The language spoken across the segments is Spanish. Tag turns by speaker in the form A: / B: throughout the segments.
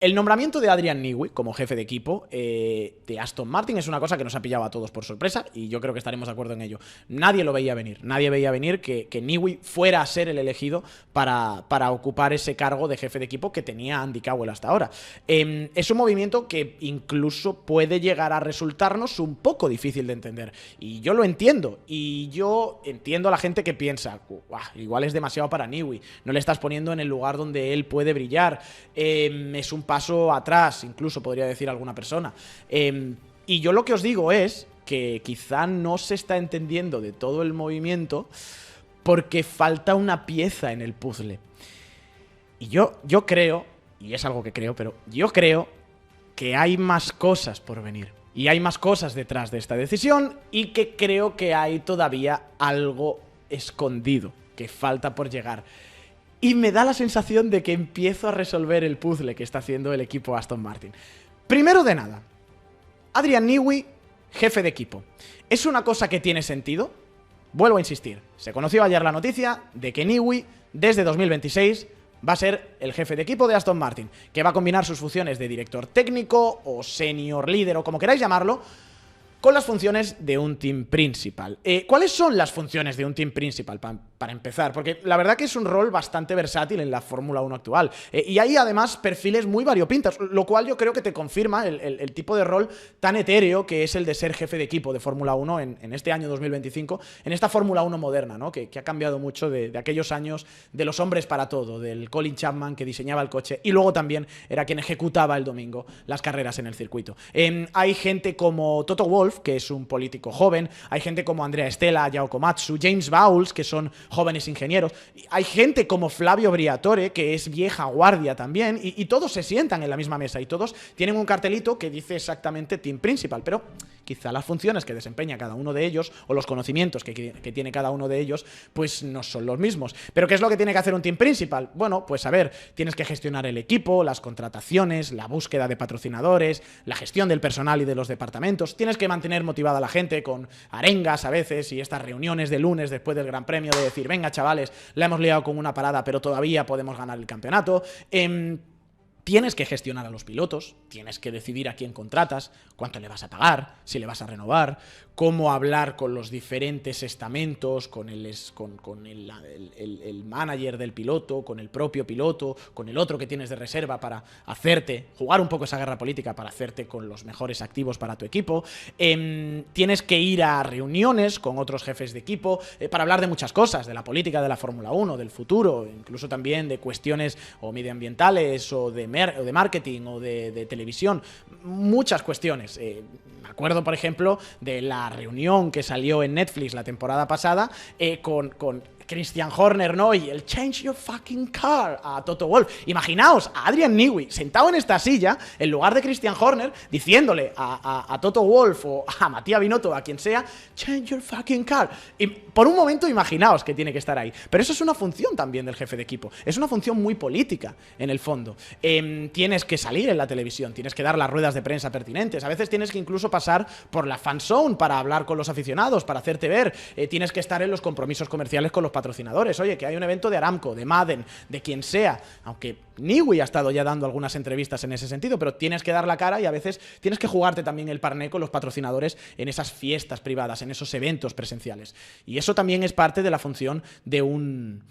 A: El nombramiento de Adrian Newey como jefe de equipo de Aston Martin es una cosa que nos ha pillado a todos por sorpresa y yo creo que estaremos de acuerdo en ello. Nadie lo veía venir, nadie veía venir que Newey fuera a ser el elegido para ocupar ese cargo de jefe de equipo que tenía Andy Cowell hasta ahora. Es un movimiento que incluso puede llegar a resultarnos un poco difícil de entender y yo lo entiendo, y yo entiendo a la gente que piensa, igual es demasiado para Newey, no le estás poniendo en el lugar donde él puede brillar, es un paso atrás, incluso podría decir alguna persona. Y yo lo que os digo es que quizá no se está entendiendo de todo el movimiento porque falta una pieza en el puzzle. Y yo creo, y es algo que creo, pero yo creo que hay más cosas por venir. Y hay más cosas detrás de esta decisión y que creo que hay todavía algo escondido que falta por llegar. Y me da la sensación de que empiezo a resolver el puzzle que está haciendo el equipo Aston Martin. Primero de nada, Adrian Newey, jefe de equipo. ¿Es una cosa que tiene sentido? Vuelvo a insistir. Se conoció ayer la noticia de que Newey, desde 2026, va a ser el jefe de equipo de Aston Martin, que va a combinar sus funciones de director técnico o senior líder o como queráis llamarlo, con las funciones de un team principal. ¿Cuáles son las funciones de un team principal? Para empezar, porque la verdad que es un rol bastante versátil en la Fórmula 1 actual. Y hay además perfiles muy variopintos, lo cual yo creo que te confirma el tipo de rol tan etéreo que es el de ser jefe de equipo de Fórmula 1 en este año 2025, en esta Fórmula 1 moderna, ¿no? Que ha cambiado mucho de aquellos años de los hombres para todo, del Colin Chapman que diseñaba el coche y luego también era quien ejecutaba el domingo las carreras en el circuito. Hay gente como Toto Wolff, que es un político joven, hay gente como Andrea Stella, Yao Komatsu, James Bowles, que son jóvenes ingenieros, hay gente como Flavio Briatore, que es vieja guardia también, y todos se sientan en la misma mesa y todos tienen un cartelito que dice exactamente Team Principal, pero quizá las funciones que desempeña cada uno de ellos o los conocimientos que tiene cada uno de ellos pues no son los mismos. ¿Pero qué es lo que tiene que hacer un Team Principal? Bueno, pues a ver, tienes que gestionar el equipo, las contrataciones, la búsqueda de patrocinadores, la gestión del personal y de los departamentos, tienes que mantener motivada a la gente con arengas a veces y estas reuniones de lunes después del Gran Premio de decir, venga chavales, la hemos liado con una parada pero todavía podemos ganar el campeonato. Tienes que gestionar a los pilotos, tienes que decidir a quién contratas, cuánto le vas a pagar, si le vas a renovar, cómo hablar con los diferentes estamentos, con el manager del piloto, con el propio piloto, con el otro que tienes de reserva para hacerte, jugar un poco esa guerra política para hacerte con los mejores activos para tu equipo. Tienes que ir a reuniones con otros jefes de equipo para hablar de muchas cosas, de la política de la Fórmula 1, del futuro, incluso también de cuestiones o medioambientales o de marketing o de televisión, muchas cuestiones. Me acuerdo, por ejemplo, de la reunión que salió en Netflix la temporada pasada con Christian Horner, ¿no? Y el change your fucking car a Toto Wolff. Imaginaos a Adrian Newey sentado en esta silla en lugar de Christian Horner diciéndole a Toto Wolff o a Matías Binotto, a quien sea, change your fucking car. Y por un momento imaginaos que tiene que estar ahí. Pero eso es una función también del jefe de equipo. Es una función muy política en el fondo. Tienes que salir en la televisión, tienes que dar las ruedas de prensa pertinentes. A veces tienes que incluso pasar por la fan zone para hablar con los aficionados, para hacerte ver. Tienes que estar en los compromisos comerciales con los patrocinadores. Oye, que hay un evento de Aramco, de Madden, de quien sea, aunque Newey ha estado ya dando algunas entrevistas en ese sentido, pero tienes que dar la cara y a veces tienes que jugarte también el parné con los patrocinadores en esas fiestas privadas, en esos eventos presenciales. Y eso también es parte de la función de un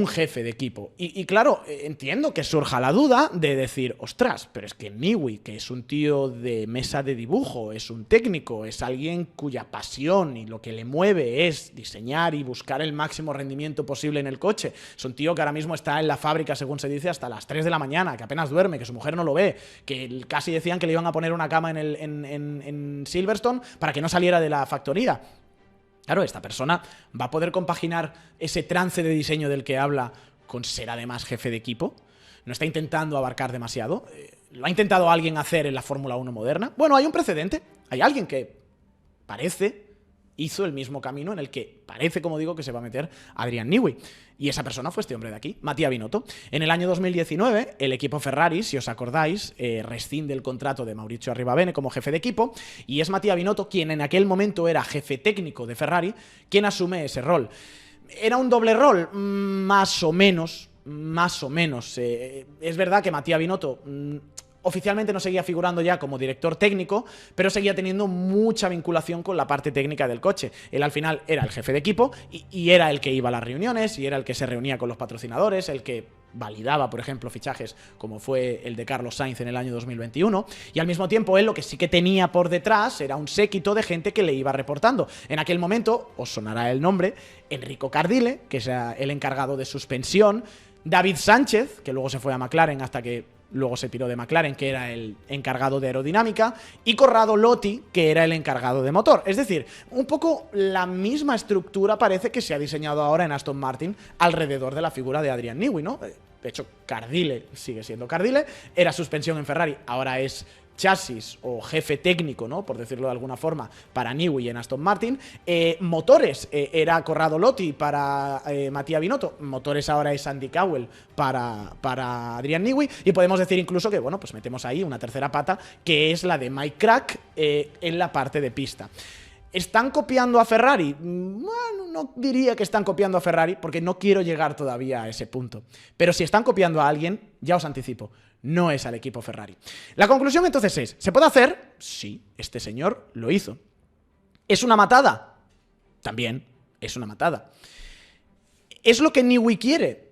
A: jefe de equipo. Y claro, entiendo que surja la duda de decir, ostras, pero es que Newey, que es un tío de mesa de dibujo, es un técnico, es alguien cuya pasión y lo que le mueve es diseñar y buscar el máximo rendimiento posible en el coche. Es un tío que ahora mismo está en la fábrica, según se dice, hasta las 3 de la mañana, que apenas duerme, que su mujer no lo ve, que casi decían que le iban a poner una cama en Silverstone para que no saliera de la factoría. Claro, esta persona va a poder compaginar ese trance de diseño del que habla con ser además jefe de equipo. No está intentando abarcar demasiado. ¿Lo ha intentado alguien hacer en la Fórmula 1 moderna? Bueno, hay un precedente. Hay alguien que hizo el mismo camino en el que parece, como digo, que se va a meter Adrian Newey. Y esa persona fue este hombre de aquí, Matías Binotto. En el año 2019, el equipo Ferrari, si os acordáis, rescinde el contrato de Maurizio Arrivabene como jefe de equipo, y es Matías Binotto, quien en aquel momento era jefe técnico de Ferrari, quien asume ese rol. ¿Era un doble rol? Más o menos, más o menos. Es verdad que Mattia Binotto oficialmente no seguía figurando ya como director técnico, pero seguía teniendo mucha vinculación con la parte técnica del coche. Él al final era el jefe de equipo y era el que iba a las reuniones, y era el que se reunía con los patrocinadores, el que validaba, por ejemplo, fichajes como fue el de Carlos Sainz en el año 2021, y al mismo tiempo él lo que sí que tenía por detrás era un séquito de gente que le iba reportando. En aquel momento, os sonará el nombre, Enrico Cardile, que es el encargado de suspensión, David Sánchez, que luego se fue a McLaren hasta que luego se piró de McLaren, que era el encargado de aerodinámica, y Corrado Lotti, que era el encargado de motor. Es decir, un poco la misma estructura parece que se ha diseñado ahora en Aston Martin alrededor de la figura de Adrian Newey, ¿no? De hecho, Cardile sigue siendo Cardile, era suspensión en Ferrari, ahora es chasis o jefe técnico, ¿no?, por decirlo de alguna forma, para Newey en Aston Martin. Motores era Corrado Lotti para Mattia Binotto, motores ahora es Andy Cowell para Adrian Newey, y podemos decir incluso que, bueno, pues metemos ahí una tercera pata, que es la de Mike Crack en la parte de pista. ¿Están copiando a Ferrari? Bueno, no diría que están copiando a Ferrari, porque no quiero llegar todavía a ese punto. Pero si están copiando a alguien, ya os anticipo, no es al equipo Ferrari. La conclusión entonces es, ¿se puede hacer? Sí, este señor lo hizo. ¿Es una matada? También es una matada. ¿Es lo que Newey quiere?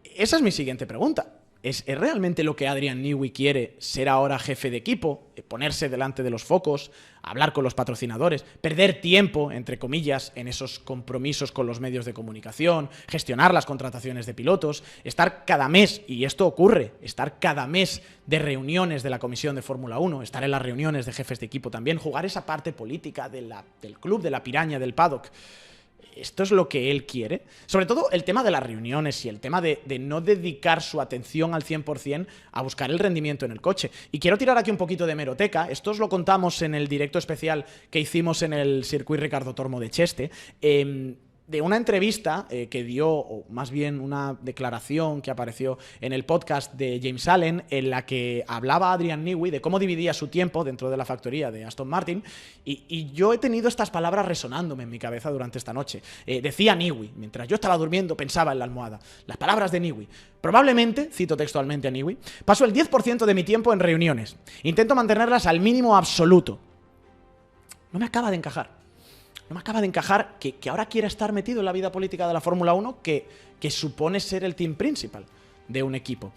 A: Esa es mi siguiente pregunta. ¿Es realmente lo que Adrian Newey quiere, ser ahora jefe de equipo, ponerse delante de los focos, hablar con los patrocinadores, perder tiempo, entre comillas, en esos compromisos con los medios de comunicación, gestionar las contrataciones de pilotos, estar cada mes, y esto ocurre, estar cada mes de reuniones de la comisión de Fórmula 1, estar en las reuniones de jefes de equipo también, jugar esa parte política del club, de la piraña, del paddock? ¿Esto es lo que él quiere? Sobre todo el tema de las reuniones y el tema de no dedicar su atención al 100% a buscar el rendimiento en el coche. Y quiero tirar aquí un poquito de hemeroteca. Esto os lo contamos en el directo especial que hicimos en el Circuit Ricardo Tormo de Cheste. De una entrevista que dio, o más bien una declaración que apareció en el podcast de James Allen, en la que hablaba Adrian Newey de cómo dividía su tiempo dentro de la factoría de Aston Martin, y yo he tenido estas palabras resonándome en mi cabeza durante esta noche. Decía Newey, mientras yo estaba durmiendo pensaba en la almohada, las palabras de Newey: probablemente, cito textualmente a Newey, paso el 10% de mi tiempo en reuniones, intento mantenerlas al mínimo absoluto. No me acaba de encajar. No me acaba de encajar que ahora quiera estar metido en la vida política de la Fórmula 1, que supone ser el team principal de un equipo.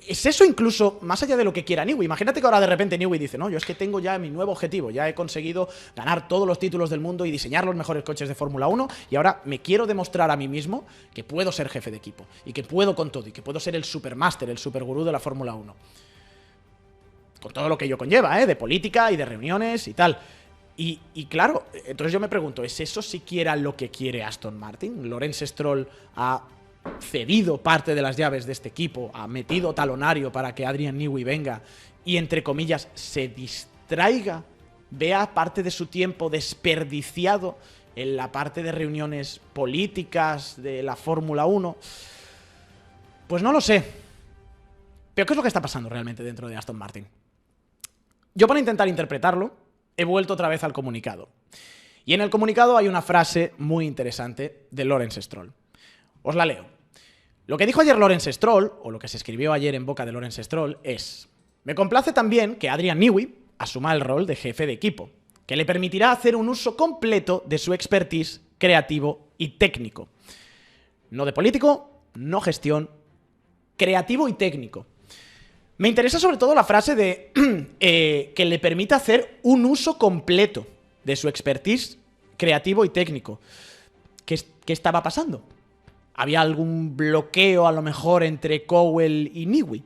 A: ¿Es eso incluso más allá de lo que quiera Newey? Imagínate que ahora de repente Newey dice, no, yo es que tengo ya mi nuevo objetivo, ya he conseguido ganar todos los títulos del mundo y diseñar los mejores coches de Fórmula 1, y ahora me quiero demostrar a mí mismo que puedo ser jefe de equipo, y que puedo con todo, y que puedo ser el supermaster, el supergurú de la Fórmula 1. Con todo lo que ello conlleva, de política y de reuniones y tal. Y claro, entonces yo me pregunto, ¿es eso siquiera lo que quiere Aston Martin? Lawrence Stroll ha cedido parte de las llaves de este equipo, ha metido talonario para que Adrian Newey venga y, entre comillas, se distraiga, vea parte de su tiempo desperdiciado en la parte de reuniones políticas de la Fórmula 1. Pues no lo sé. Pero ¿qué es lo que está pasando realmente dentro de Aston Martin? Yo, para intentar interpretarlo, he vuelto otra vez al comunicado. Y en el comunicado hay una frase muy interesante de Lawrence Stroll. Os la leo. Lo que dijo ayer Lawrence Stroll, o lo que se escribió ayer en boca de Lawrence Stroll, es: me complace también que Adrian Newey asuma el rol de jefe de equipo, que le permitirá hacer un uso completo de su expertise creativo y técnico. No de político, no gestión, creativo y técnico. Me interesa sobre todo la frase de que le permita hacer un uso completo de su expertise creativo y técnico. ¿Qué estaba pasando? ¿Había algún bloqueo a lo mejor entre Cowell y Newey?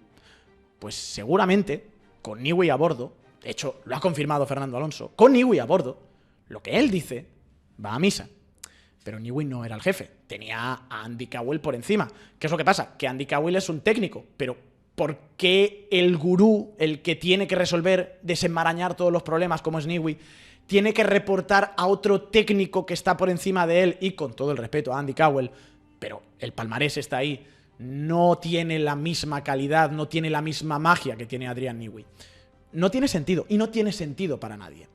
A: Pues seguramente, con Newey a bordo, de hecho lo ha confirmado Fernando Alonso, con Newey a bordo, lo que él dice va a misa. Pero Newey no era el jefe, tenía a Andy Cowell por encima. ¿Qué es lo que pasa? Que Andy Cowell es un técnico, pero ¿por qué el gurú, el que tiene que resolver, desenmarañar todos los problemas como es Newey, tiene que reportar a otro técnico que está por encima de él? Y con todo el respeto a Andy Cowell, pero el palmarés está ahí, no tiene la misma calidad, no tiene la misma magia que tiene Adrian Newey. No tiene sentido, y no tiene sentido para nadie.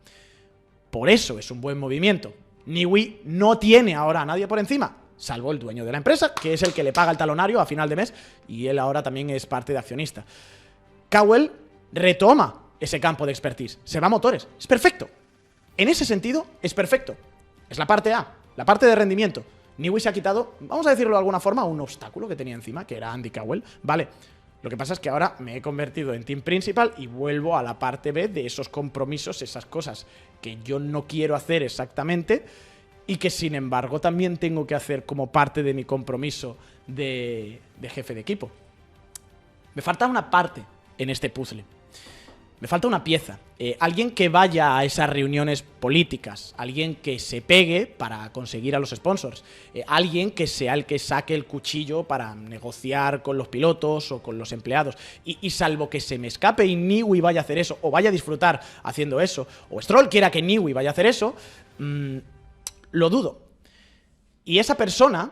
A: Por eso es un buen movimiento. Newey no tiene ahora a nadie por encima. salvo el dueño de la empresa, que es el que le paga el talonario a final de mes, y él ahora también es parte de accionista. Cowell retoma ese campo de expertise, se va a motores, es perfecto. En ese sentido, es perfecto. Es la parte A, la parte de rendimiento. Newey se ha quitado, vamos a decirlo de alguna forma, un obstáculo que tenía encima, que era Andy Cowell. Vale, lo que pasa es que ahora me he convertido en team principal y vuelvo a la parte B de esos compromisos, esas cosas que yo no quiero hacer exactamente y que sin embargo también tengo que hacer como parte de mi compromiso de jefe de equipo. Me falta una parte en este puzzle. Me falta una pieza. Alguien que vaya a esas reuniones políticas. Alguien que se pegue para conseguir a los sponsors. Alguien que sea el que saque el cuchillo para negociar con los pilotos o con los empleados. Y salvo que se me escape y Newey vaya a hacer eso, o vaya a disfrutar haciendo eso, o Stroll quiera que Newey vaya a hacer eso, lo dudo. Y esa persona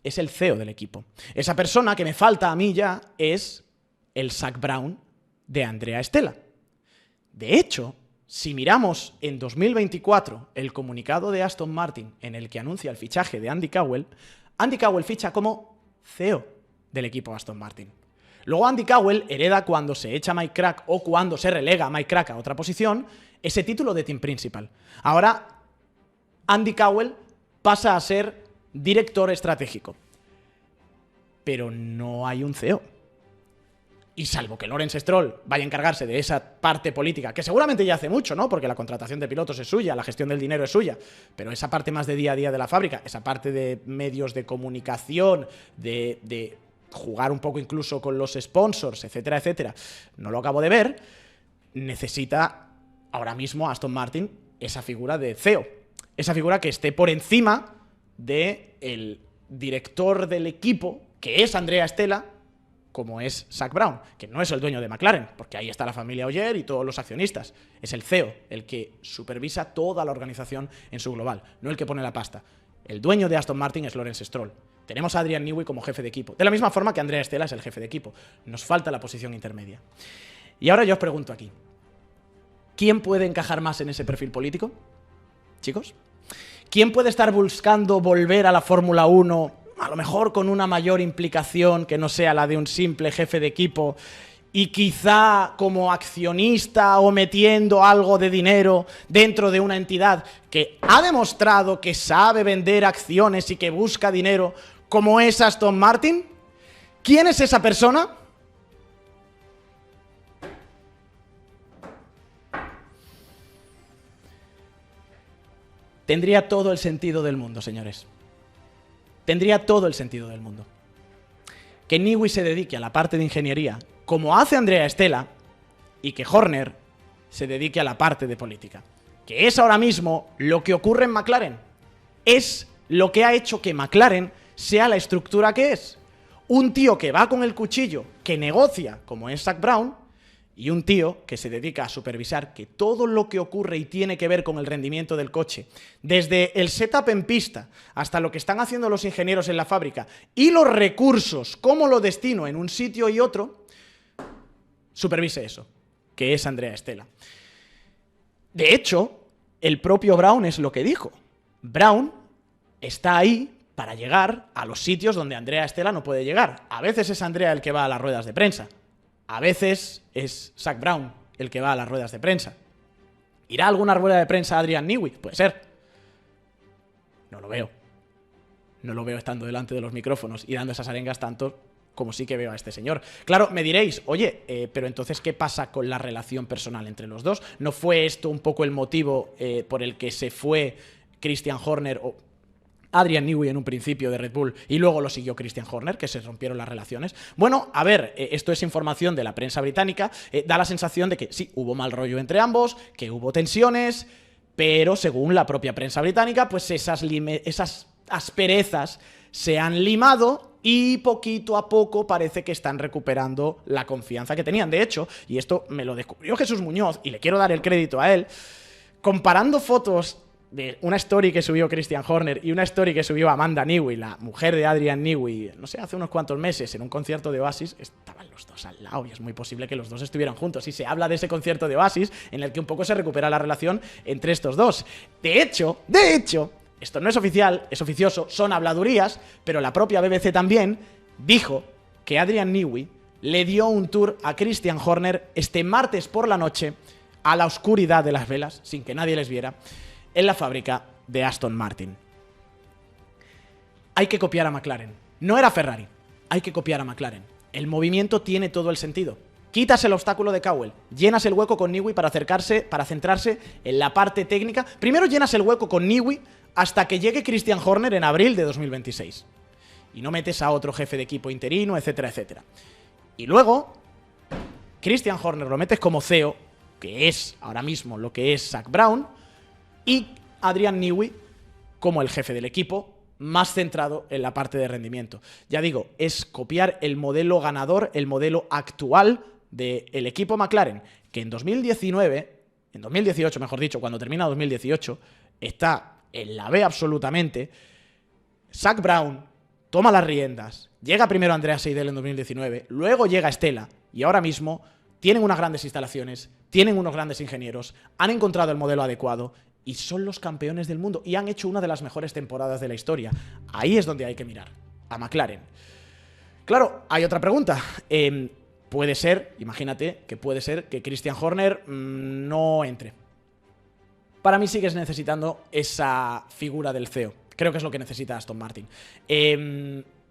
A: es el CEO del equipo. Esa persona que me falta a mí ya es el Zak Brown de Andrea Stella. De hecho, si miramos en 2024 el comunicado de Aston Martin en el que anuncia el fichaje de Andy Cowell ficha como CEO del equipo Aston Martin. Luego Andy Cowell hereda cuando se echa Mike Crack o cuando se relega a Mike Crack a otra posición ese título de team principal. Ahora Andy Cowell pasa a ser director estratégico. Pero no hay un CEO. Y salvo que Lawrence Stroll vaya a encargarse de esa parte política, que seguramente ya hace mucho, ¿no? Porque la contratación de pilotos es suya, la gestión del dinero es suya, pero esa parte más de día a día de la fábrica, esa parte de medios de comunicación, de jugar un poco incluso con los sponsors, etcétera, etcétera, no lo acabo de ver, necesita ahora mismo Aston Martin esa figura de CEO, esa figura que esté por encima del director del equipo, que es Andrea Stella, como es Zak Brown, que no es el dueño de McLaren, porque ahí está la familia Ogier y todos los accionistas. Es el CEO, el que supervisa toda la organización en su global, no el que pone la pasta. El dueño de Aston Martin es Lawrence Stroll. Tenemos a Adrian Newey como jefe de equipo, de la misma forma que Andrea Stella es el jefe de equipo. Nos falta la posición intermedia. Y ahora yo os pregunto aquí, ¿quién puede encajar más en ese perfil político? Chicos, ¿quién puede estar buscando volver a la Fórmula 1 a lo mejor con una mayor implicación que no sea la de un simple jefe de equipo y quizá como accionista o metiendo algo de dinero dentro de una entidad que ha demostrado que sabe vender acciones y que busca dinero como es Aston Martin? ¿Quién es esa persona? Tendría todo el sentido del mundo, señores. Tendría todo el sentido del mundo que Newey se dedique a la parte de ingeniería, como hace Andrea Stella, y que Horner se dedique a la parte de política. Que es ahora mismo lo que ocurre en McLaren. Es lo que ha hecho que McLaren sea la estructura que es. Un tío que va con el cuchillo, que negocia, como es Zak Brown, y un tío que se dedica a supervisar que todo lo que ocurre y tiene que ver con el rendimiento del coche, desde el setup en pista hasta lo que están haciendo los ingenieros en la fábrica y los recursos, cómo lo destino en un sitio y otro, supervise eso, que es Andrea Stella. De hecho, el propio Brown es lo que dijo. Brown está ahí para llegar a los sitios donde Andrea Stella no puede llegar. A veces es Andrea el que va a las ruedas de prensa. A veces es Zak Brown el que va a las ruedas de prensa. ¿Irá a alguna rueda de prensa Adrian Newey? Puede ser. No lo veo. No lo veo estando delante de los micrófonos y dando esas arengas tanto como sí que veo a este señor. Claro, me diréis, oye, pero entonces, ¿qué pasa con la relación personal entre los dos? ¿No fue esto un poco el motivo por el que se fue Christian Horner o Adrian Newey en un principio de Red Bull y luego lo siguió Christian Horner, que se rompieron las relaciones? Bueno, a ver, esto es información de la prensa británica, da la sensación de que sí, hubo mal rollo entre ambos, que hubo tensiones, pero según la propia prensa británica, pues esas asperezas se han limado y poquito a poco parece que están recuperando la confianza que tenían. De hecho, y esto me lo descubrió Jesús Muñoz, y le quiero dar el crédito a él, comparando fotos de una story que subió Christian Horner y una story que subió Amanda Newey, la mujer de Adrian Newey, no sé, hace unos cuantos meses en un concierto de Oasis, estaban los dos al lado y es muy posible que los dos estuvieran juntos. Y se habla de ese concierto de Oasis en el que un poco se recupera la relación entre estos dos. De hecho, esto no es oficial, es oficioso, son habladurías, pero la propia BBC también dijo que Adrian Newey le dio un tour a Christian Horner este martes por la noche, a la oscuridad de las velas, sin que nadie les viera, en la fábrica de Aston Martin. Hay que copiar a McLaren. No era Ferrari, hay que copiar a McLaren. El movimiento tiene todo el sentido. Quitas el obstáculo de Cowell, llenas el hueco con Newey para centrarse en la parte técnica. Primero llenas el hueco con Newey hasta que llegue Christian Horner en abril de 2026. Y no metes a otro jefe de equipo interino, etcétera, etcétera. Y luego, Christian Horner lo metes como CEO, que es ahora mismo lo que es Zak Brown, y Adrian Newey como el jefe del equipo, más centrado en la parte de rendimiento. Ya digo, es copiar el modelo ganador, el modelo actual del equipo McLaren, que en 2018 mejor dicho, cuando termina 2018, está en la B absolutamente. Zak Brown toma las riendas, llega primero Andrea Seidel en 2019, luego llega Stella, y ahora mismo tienen unas grandes instalaciones, tienen unos grandes ingenieros, han encontrado el modelo adecuado y son los campeones del mundo y han hecho una de las mejores temporadas de la historia. Ahí es donde hay que mirar, a McLaren. Claro, hay otra pregunta. Puede ser, imagínate, que puede ser que Christian Horner no entre. Para mí sigues necesitando esa figura del CEO. Creo que es lo que necesita Aston Martin.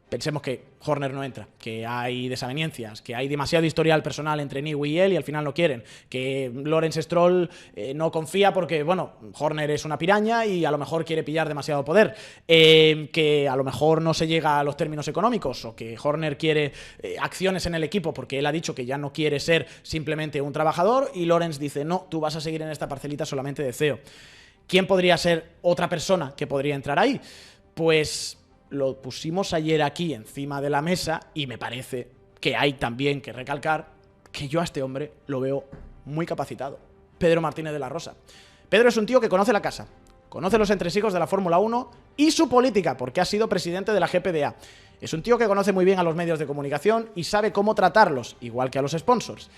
A: Pensemos que Horner no entra, que hay desavenencias, que hay demasiado historial personal entre Newey y él y al final no quieren, que Lawrence Stroll no confía porque, bueno, Horner es una piraña y a lo mejor quiere pillar demasiado poder, que a lo mejor no se llega a los términos económicos, o que Horner quiere acciones en el equipo porque él ha dicho que ya no quiere ser simplemente un trabajador y Lawrence dice, no, tú vas a seguir en esta parcelita solamente de CEO. ¿Quién podría ser otra persona que podría entrar ahí? Pues lo pusimos ayer aquí encima de la mesa y me parece que hay también que recalcar que yo a este hombre lo veo muy capacitado. Pedro Martínez de la Rosa. Pedro es un tío que conoce la casa, conoce los entresijos de la Fórmula 1 y su política, porque ha sido presidente de la GPDA. Es un tío que conoce muy bien a los medios de comunicación y sabe cómo tratarlos, igual que a los sponsors.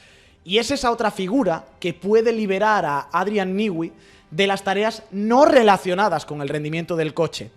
A: Y es esa otra figura que puede liberar a Adrian Newey de las tareas no relacionadas con el rendimiento del coche.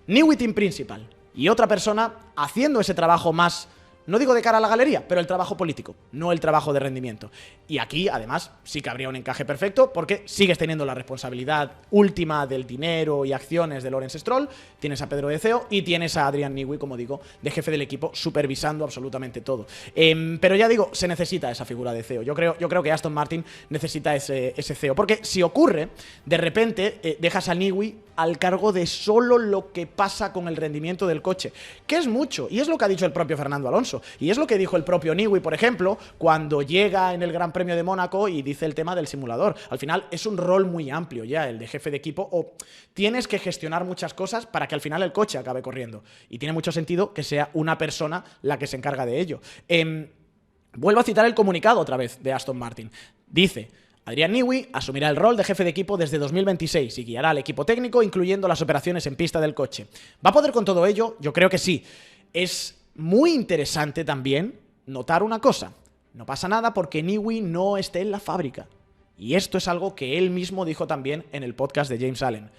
A: Newey Team Principal y otra persona haciendo ese trabajo más, no digo de cara a la galería, pero el trabajo político, no el trabajo de rendimiento. Y aquí, además, sí que habría un encaje perfecto porque sigues teniendo la responsabilidad última del dinero y acciones de Lawrence Stroll, tienes a Pedro de CEO y tienes a Adrian Newey, como digo, de jefe del equipo, supervisando absolutamente todo. Pero ya digo, se necesita esa figura de CEO. Yo creo que Aston Martin necesita ese CEO, porque si ocurre, de repente dejas a Newey al cargo de solo lo que pasa con el rendimiento del coche, que es mucho, y es lo que ha dicho el propio Fernando Alonso, y es lo que dijo el propio Newey, por ejemplo, cuando llega en el Gran Premio de Mónaco y dice el tema del simulador. Al final es un rol muy amplio ya, el de jefe de equipo, o tienes que gestionar muchas cosas para que al final el coche acabe corriendo, y tiene mucho sentido que sea una persona la que se encarga de ello. Vuelvo a citar el comunicado otra vez de Aston Martin. Dice: Adrian Newey asumirá el rol de jefe de equipo desde 2026 y guiará al equipo técnico, incluyendo las operaciones en pista del coche. ¿Va a poder con todo ello? Yo creo que sí. Es muy interesante también notar una cosa. No pasa nada porque Newey no esté en la fábrica. Y esto es algo que él mismo dijo también en el podcast de James Allen.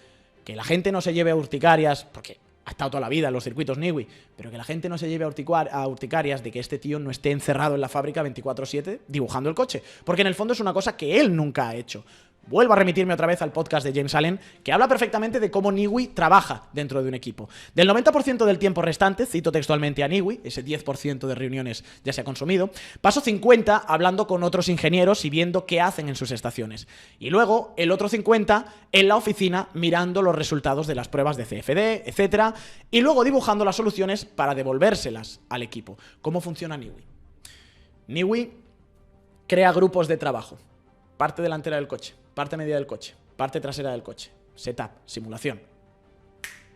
A: Que la gente no se lleve a urticarias, porque ha estado toda la vida en los circuitos Newey, pero que la gente no se lleve a urticarias de que este tío no esté encerrado en la fábrica 24/7 dibujando el coche, porque en el fondo es una cosa que él nunca ha hecho. Vuelvo a remitirme otra vez al podcast de James Allen, que habla perfectamente de cómo Newey trabaja dentro de un equipo. Del 90% del tiempo restante, cito textualmente a Newey, ese 10% de reuniones ya se ha consumido, paso 50 hablando con otros ingenieros y viendo qué hacen en sus estaciones. Y luego el otro 50 en la oficina mirando los resultados de las pruebas de CFD, etcétera, y luego dibujando las soluciones para devolvérselas al equipo. ¿Cómo funciona Newey? Newey crea grupos de trabajo. Parte delantera del coche, parte media del coche, parte trasera del coche, setup, simulación,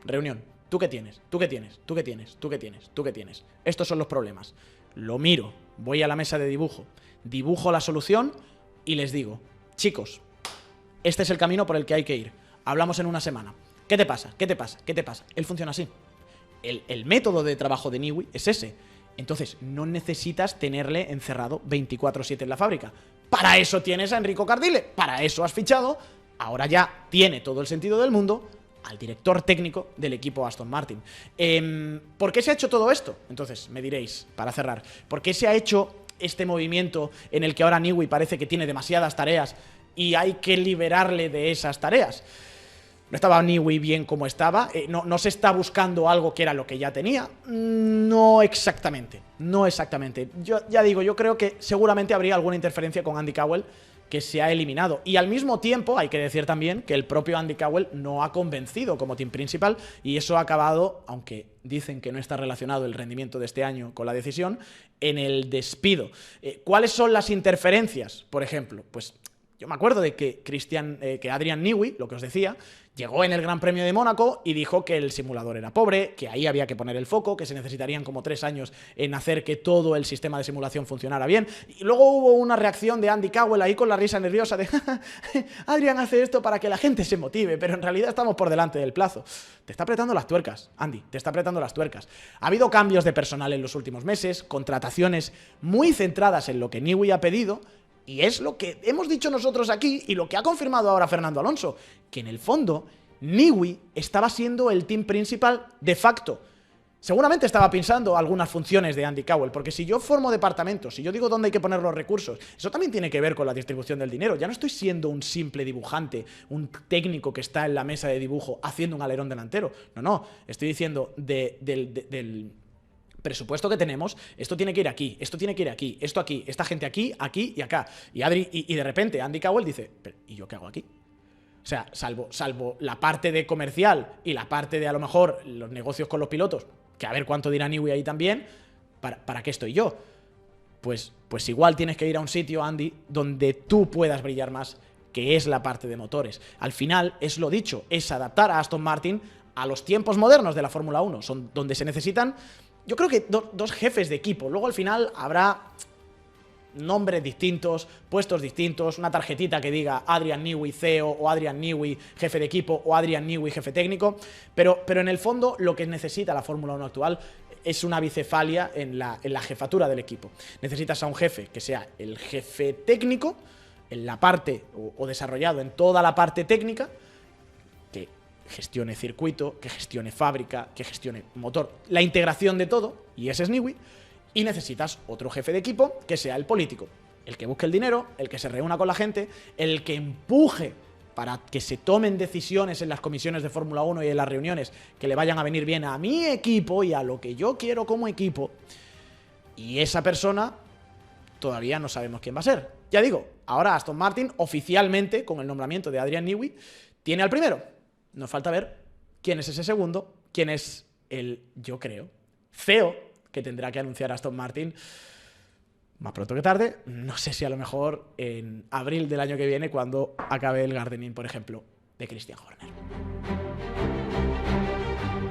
A: reunión. ¿Tú qué tienes? ¿Tú qué tienes? ¿Tú qué tienes? ¿Tú qué tienes? ¿Tú qué tienes? Estos son los problemas. Lo miro, voy a la mesa de dibujo, dibujo la solución y les digo: chicos, este es el camino por el que hay que ir. Hablamos en una semana. ¿Qué te pasa? ¿Qué te pasa? ¿Qué te pasa? Él funciona así. El método de trabajo de Newey es ese. Entonces, no necesitas tenerle encerrado 24/7 en la fábrica. Para eso tienes a Enrico Cardile, para eso has fichado. Ahora ya tiene todo el sentido del mundo al director técnico del equipo Aston Martin. ¿Por qué se ha hecho todo esto? Entonces, me diréis, para cerrar, ¿por qué se ha hecho este movimiento en el que ahora Newey parece que tiene demasiadas tareas y hay que liberarle de esas tareas? ¿No estaba Newey bien como estaba? ¿No se está buscando algo que era lo que ya tenía? No exactamente, no exactamente. Yo ya digo, yo creo que seguramente habría alguna interferencia con Andy Cowell que se ha eliminado. Y al mismo tiempo, hay que decir también que el propio Andy Cowell no ha convencido como team principal y eso ha acabado, aunque dicen que no está relacionado el rendimiento de este año con la decisión, en el despido. ¿Cuáles son las interferencias? Por ejemplo, pues yo me acuerdo de que Adrian Newey, lo que os decía, llegó en el Gran Premio de Mónaco y dijo que el simulador era pobre, que ahí había que poner el foco, que se necesitarían como 3 años en hacer que todo el sistema de simulación funcionara bien. Y luego hubo una reacción de Andy Cowell ahí con la risa nerviosa de Adrian hace esto para que la gente se motive, pero en realidad estamos por delante del plazo. Te está apretando las tuercas, Andy, te está apretando las tuercas. Ha habido cambios de personal en los últimos meses, contrataciones muy centradas en lo que Newey ha pedido. Y es lo que hemos dicho nosotros aquí y lo que ha confirmado ahora Fernando Alonso, que en el fondo Newey estaba siendo el team principal de facto. Seguramente estaba pensando algunas funciones de Andy Cowell, porque si yo formo departamentos, si yo digo dónde hay que poner los recursos, eso también tiene que ver con la distribución del dinero. Ya no estoy siendo un simple dibujante, un técnico que está en la mesa de dibujo haciendo un alerón delantero. No, estoy diciendo del presupuesto que tenemos, esto tiene que ir aquí, esto tiene que ir aquí, esto aquí, esta gente aquí, aquí y acá. Y de repente Andy Cowell dice, ¿y yo qué hago aquí? O sea, salvo la parte de comercial y la parte de a lo mejor los negocios con los pilotos, que a ver cuánto dirá Newey ahí también, ¿para qué estoy yo? Pues igual tienes que ir a un sitio, Andy, donde tú puedas brillar más, que es la parte de motores. Al final, es lo dicho, es adaptar a Aston Martin a los tiempos modernos de la Fórmula 1, son donde se necesitan. Yo creo que dos jefes de equipo. Luego al final habrá nombres distintos, puestos distintos, una tarjetita que diga Adrian Newey CEO o Adrian Newey jefe de equipo o Adrian Newey jefe técnico, pero en el fondo lo que necesita la Fórmula 1 actual es una bicefalia en la jefatura del equipo. Necesitas a un jefe que sea el jefe técnico en la parte o desarrollado en toda la parte técnica, que gestione circuito, que gestione fábrica, que gestione motor, la integración de todo, y ese es Newey. Y necesitas otro jefe de equipo que sea el político, el que busque el dinero, el que se reúna con la gente, el que empuje para que se tomen decisiones en las comisiones de Fórmula 1 y en las reuniones que le vayan a venir bien a mi equipo y a lo que yo quiero como equipo. Y esa persona todavía no sabemos quién va a ser. Ya digo, ahora Aston Martin oficialmente, con el nombramiento de Adrian Newey, tiene al primero. Nos falta ver quién es ese segundo, quién es el, yo creo, CEO que tendrá que anunciar Aston Martin más pronto que tarde. No sé si a lo mejor en abril del año que viene, cuando acabe el gardening, por ejemplo, de Christian Horner.